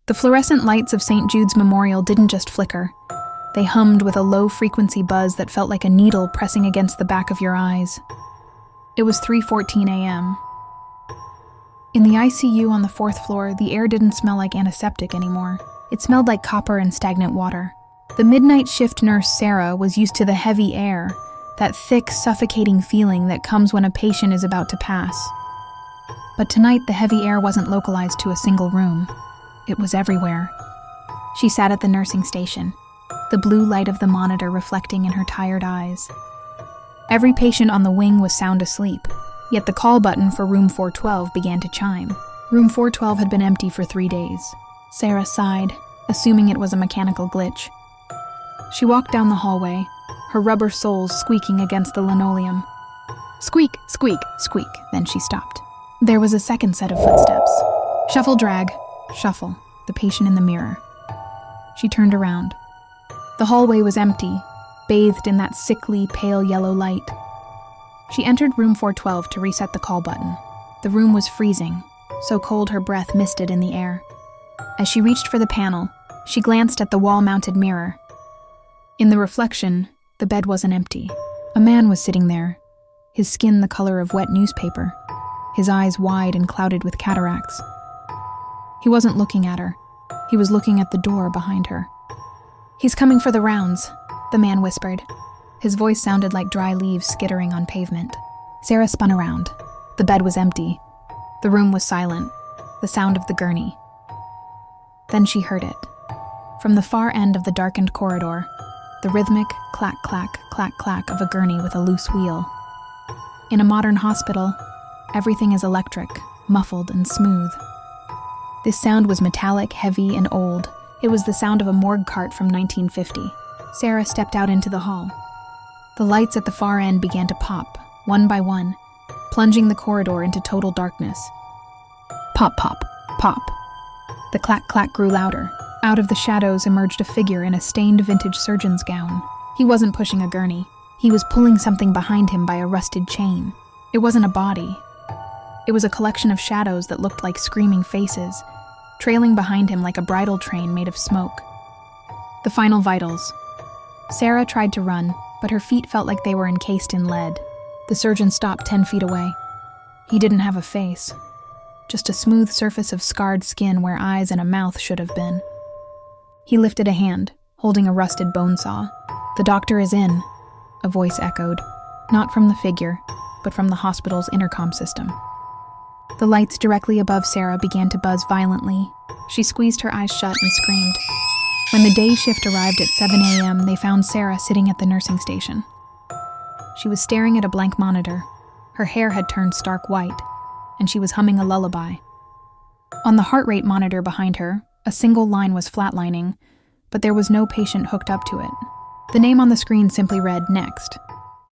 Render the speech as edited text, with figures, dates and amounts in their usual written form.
The fluorescent lights of St. Jude's Memorial didn't just flicker. They hummed with a low-frequency buzz that felt like a needle pressing against the back of your eyes. It was 3:14 a.m. In the ICU on the 4th floor, the air didn't smell like antiseptic anymore. It smelled like copper and stagnant water. The midnight shift nurse, Sarah, was used to the heavy air, that thick, suffocating feeling that comes when a patient is about to pass. But tonight, the heavy air wasn't localized to a single room. It was everywhere. She sat at the nursing station, the blue light of the monitor reflecting in her tired eyes. Every patient on the wing was sound asleep, yet the call button for room 412 began to chime. Room 412 had been empty for 3 days. Sarah sighed, assuming it was a mechanical glitch. She walked down the hallway, her rubber soles squeaking against the linoleum. Squeak, squeak, squeak, then she stopped. There was a second set of footsteps. Shuffle, drag, shuffle, the patient in the mirror. She turned around. The hallway was empty, bathed in that sickly, pale yellow light. She entered room 412 to reset the call button. The room was freezing, so cold her breath misted in the air. As she reached for the panel, she glanced at the wall-mounted mirror. In the reflection, the bed wasn't empty. A man was sitting there, his skin the color of wet newspaper, his eyes wide and clouded with cataracts. He wasn't looking at her. He was looking at the door behind her. "He's coming for the rounds," the man whispered. His voice sounded like dry leaves skittering on pavement. Sarah spun around. The bed was empty. The room was silent, the sound of the gurney. Then she heard it. From the far end of the darkened corridor, the rhythmic clack-clack, clack-clack of a gurney with a loose wheel. In a modern hospital, everything is electric, muffled and smooth. This sound was metallic, heavy, and old. It was the sound of a morgue cart from 1950. Sarah stepped out into the hall. The lights at the far end began to pop, one by one, plunging the corridor into total darkness. Pop, pop, pop. The clack-clack grew louder. Out of the shadows emerged a figure in a stained vintage surgeon's gown. He wasn't pushing a gurney. He was pulling something behind him by a rusted chain. It wasn't a body. It was a collection of shadows that looked like screaming faces, trailing behind him like a bridal train made of smoke. The final vitals. Sarah tried to run, but her feet felt like they were encased in lead. The surgeon stopped 10 feet away. He didn't have a face, just a smooth surface of scarred skin where eyes and a mouth should have been. He lifted a hand, holding a rusted bone saw. "The doctor is in," a voice echoed, not from the figure, but from the hospital's intercom system. The lights directly above Sarah began to buzz violently. She squeezed her eyes shut and screamed. When the day shift arrived at 7 a.m., they found Sarah sitting at the nursing station. She was staring at a blank monitor. Her hair had turned stark white, and she was humming a lullaby. On the heart rate monitor behind her, a single line was flatlining, but there was no patient hooked up to it. The name on the screen simply read, "Next."